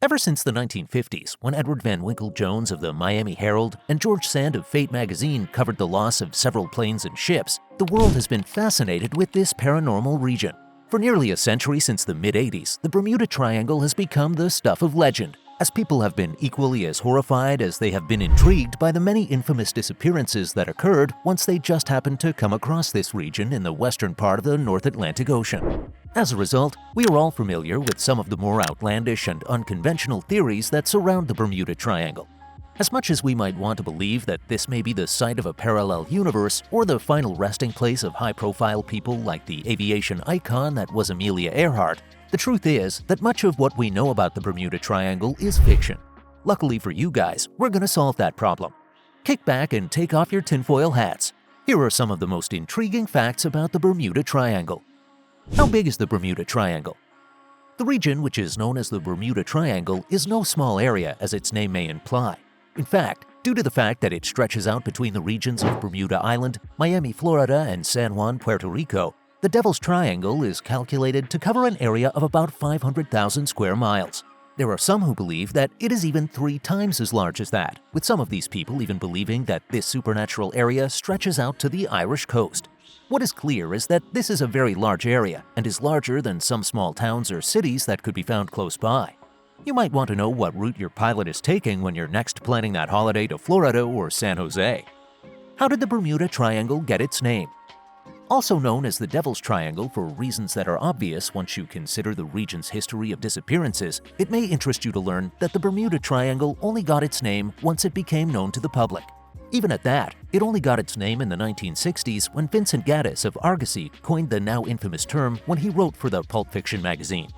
Ever since the 1950s, when Edward Van Winkle Jones of the Miami Herald and George Sand of Fate magazine covered the loss of several planes and ships, the world has been fascinated with this paranormal region. For nearly a century since the mid-80s, the Bermuda Triangle has become the stuff of legend, as people have been equally as horrified as they have been intrigued by the many infamous disappearances that occurred once they just happened to come across this region in the western part of the North Atlantic Ocean. As a result, we are all familiar with some of the more outlandish and unconventional theories that surround the Bermuda Triangle. As much as we might want to believe that this may be the site of a parallel universe or the final resting place of high-profile people like the aviation icon that was Amelia Earhart, the truth is that much of what we know about the Bermuda Triangle is fiction. Luckily for you guys, we're going to solve that problem. Kick back and take off your tinfoil hats. Here are some of the most intriguing facts about the Bermuda Triangle. How big is the Bermuda Triangle? The region, which is known as the Bermuda Triangle, is no small area as its name may imply. In fact, due to the fact that it stretches out between the regions of Bermuda Island, Miami, Florida, and San Juan, Puerto Rico, the Devil's Triangle is calculated to cover an area of about 500,000 square miles. There are some who believe that it is even 3 times as large as that, with some of these people even believing that this supernatural area stretches out to the Irish coast. What is clear is that this is a very large area and is larger than some small towns or cities that could be found close by. You might want to know what route your pilot is taking when you're next planning that holiday to Florida or San Jose. How did the Bermuda Triangle get its name? Also known as the Devil's Triangle for reasons that are obvious once you consider the region's history of disappearances, it may interest you to learn that the Bermuda Triangle only got its name once it became known to the public. Even at that, it only got its name in the 1960s when Vincent Gaddis of Argosy coined the now infamous term when he wrote for the Pulp Fiction magazine.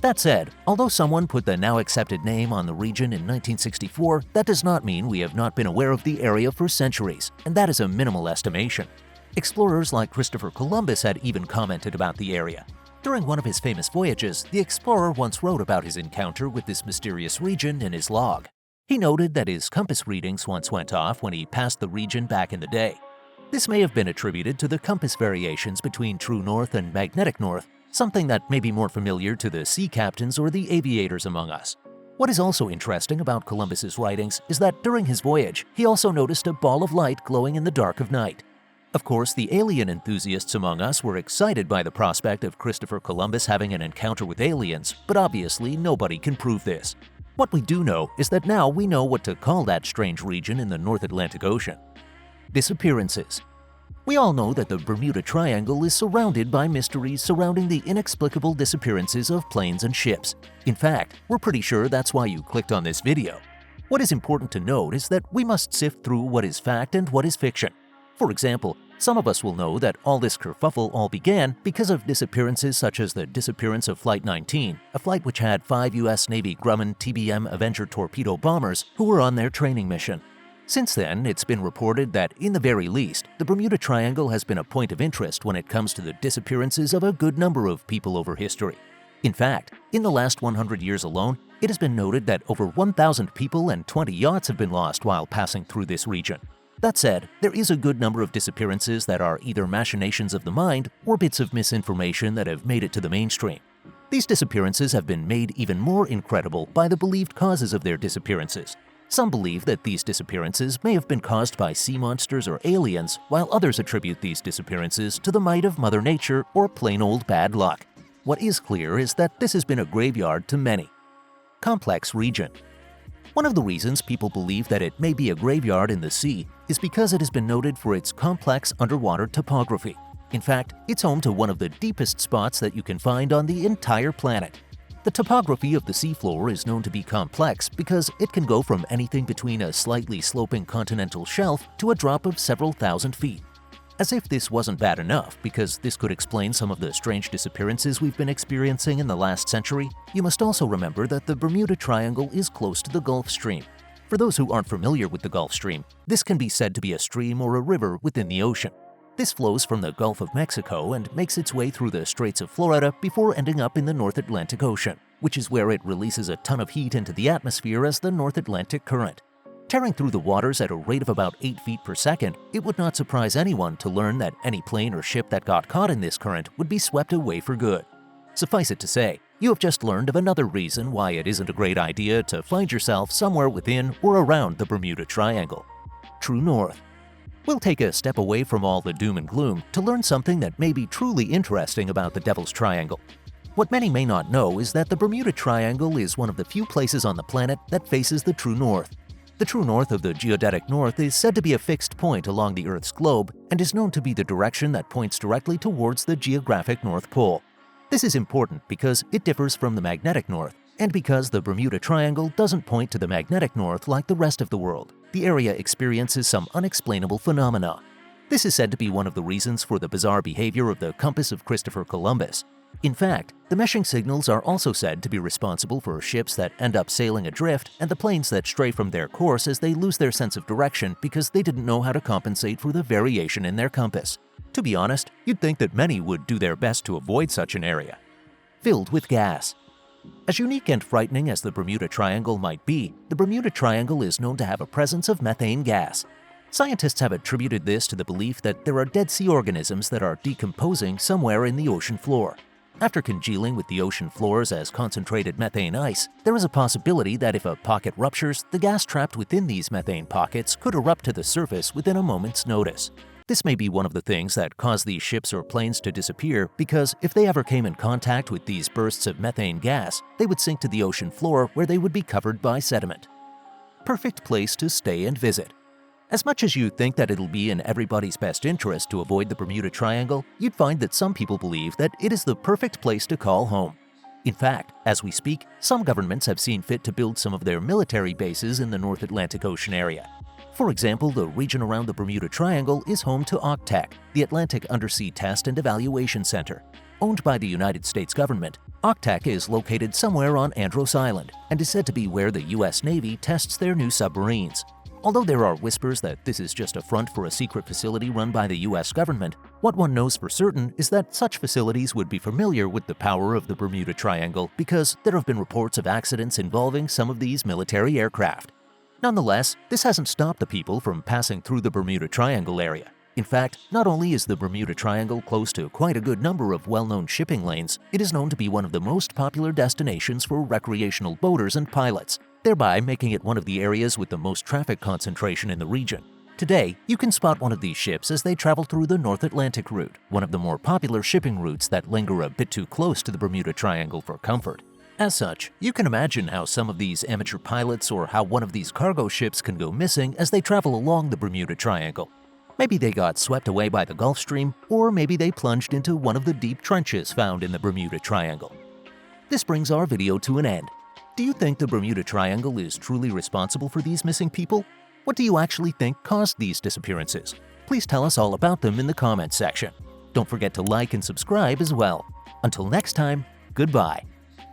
That said, although someone put the now accepted name on the region in 1964, that does not mean we have not been aware of the area for centuries, and that is a minimal estimation. Explorers like Christopher Columbus had even commented about the area. During one of his famous voyages, the explorer once wrote about his encounter with this mysterious region in his log. He noted that his compass readings once went off when he passed the region back in the day. This may have been attributed to the compass variations between true north and magnetic north, something that may be more familiar to the sea captains or the aviators among us. What is also interesting about Columbus's writings is that during his voyage, he also noticed a ball of light glowing in the dark of night. Of course, the alien enthusiasts among us were excited by the prospect of Christopher Columbus having an encounter with aliens, but obviously nobody can prove this. What we do know is that now we know what to call that strange region in the North Atlantic Ocean. Disappearances. We all know that the Bermuda Triangle is surrounded by mysteries surrounding the inexplicable disappearances of planes and ships. In fact, we're pretty sure that's why you clicked on this video. What is important to note is that we must sift through what is fact and what is fiction. For example, some of us will know that all this kerfuffle all began because of disappearances such as the disappearance of Flight 19, a flight which had 5 U.S. Navy Grumman TBM Avenger torpedo bombers who were on their training mission. Since then, it's been reported that, in the very least, the Bermuda Triangle has been a point of interest when it comes to the disappearances of a good number of people over history. In fact, in the last 100 years alone, it has been noted that over 1,000 people and 20 yachts have been lost while passing through this region. That said, there is a good number of disappearances that are either machinations of the mind or bits of misinformation that have made it to the mainstream. These disappearances have been made even more incredible by the believed causes of their disappearances. Some believe that these disappearances may have been caused by sea monsters or aliens, while others attribute these disappearances to the might of Mother Nature or plain old bad luck. What is clear is that this has been a graveyard to many. Complex region. One of the reasons people believe that it may be a graveyard in the sea is because it has been noted for its complex underwater topography. In fact, it's home to one of the deepest spots that you can find on the entire planet. The topography of the seafloor is known to be complex because it can go from anything between a slightly sloping continental shelf to a drop of several thousand feet. As if this wasn't bad enough, because this could explain some of the strange disappearances we've been experiencing in the last century, you must also remember that the Bermuda Triangle is close to the Gulf Stream. For those who aren't familiar with the Gulf Stream, this can be said to be a stream or a river within the ocean. This flows from the Gulf of Mexico and makes its way through the Straits of Florida before ending up in the North Atlantic Ocean, which is where it releases a ton of heat into the atmosphere as the North Atlantic Current. Tearing through the waters at a rate of about 8 feet per second, it would not surprise anyone to learn that any plane or ship that got caught in this current would be swept away for good. Suffice it to say, You have just learned of another reason why it isn't a great idea to find yourself somewhere within or around the Bermuda Triangle. True north. We'll take a step away from all the doom and gloom to learn something that may be truly interesting about the Devil's Triangle. What many may not know is that the Bermuda Triangle is one of the few places on the planet that faces the true north. The true north of the geodetic north is said to be a fixed point along the Earth's globe and is known to be the direction that points directly towards the geographic North Pole. This is important because it differs from the magnetic north, and because the Bermuda Triangle doesn't point to the magnetic north like the rest of the world. The area experiences some unexplainable phenomena. This is said to be one of the reasons for the bizarre behavior of the compass of Christopher Columbus. In fact, the meshing signals are also said to be responsible for ships that end up sailing adrift and the planes that stray from their course as they lose their sense of direction because they didn't know how to compensate for the variation in their compass. To be honest, you'd think that many would do their best to avoid such an area. Filled with gas. As unique and frightening as the Bermuda Triangle might be, the Bermuda Triangle is known to have a presence of methane gas. Scientists have attributed this to the belief that there are dead sea organisms that are decomposing somewhere in the ocean floor. After congealing with the ocean floors as concentrated methane ice, there is a possibility that if a pocket ruptures, the gas trapped within these methane pockets could erupt to the surface within a moment's notice. This may be one of the things that cause these ships or planes to disappear because if they ever came in contact with these bursts of methane gas, they would sink to the ocean floor where they would be covered by sediment. Perfect place to stay and visit. As much as you think that it'll be in everybody's best interest to avoid the Bermuda Triangle, you'd find that some people believe that it is the perfect place to call home. In fact, as we speak, some governments have seen fit to build some of their military bases in the North Atlantic Ocean area. For example, the region around the Bermuda Triangle is home to OCTEC, the Atlantic Undersea Test and Evaluation Center. Owned by the United States government, OCTEC is located somewhere on Andros Island and is said to be where the U.S. Navy tests their new submarines. Although there are whispers that this is just a front for a secret facility run by the U.S. government, what one knows for certain is that such facilities would be familiar with the power of the Bermuda Triangle because there have been reports of accidents involving some of these military aircraft. Nonetheless, this hasn't stopped the people from passing through the Bermuda Triangle area. In fact, not only is the Bermuda Triangle close to quite a good number of well-known shipping lanes, it is known to be one of the most popular destinations for recreational boaters and pilots, thereby making it one of the areas with the most traffic concentration in the region. Today, you can spot one of these ships as they travel through the North Atlantic route, one of the more popular shipping routes that linger a bit too close to the Bermuda Triangle for comfort. As such, you can imagine how some of these amateur pilots or how one of these cargo ships can go missing as they travel along the Bermuda Triangle. Maybe they got swept away by the Gulf Stream, or maybe they plunged into one of the deep trenches found in the Bermuda Triangle. This brings our video to an end. Do you think the Bermuda Triangle is truly responsible for these missing people? What do you actually think caused these disappearances? Please tell us all about them in the comments section. Don't forget to like and subscribe as well. Until next time, goodbye.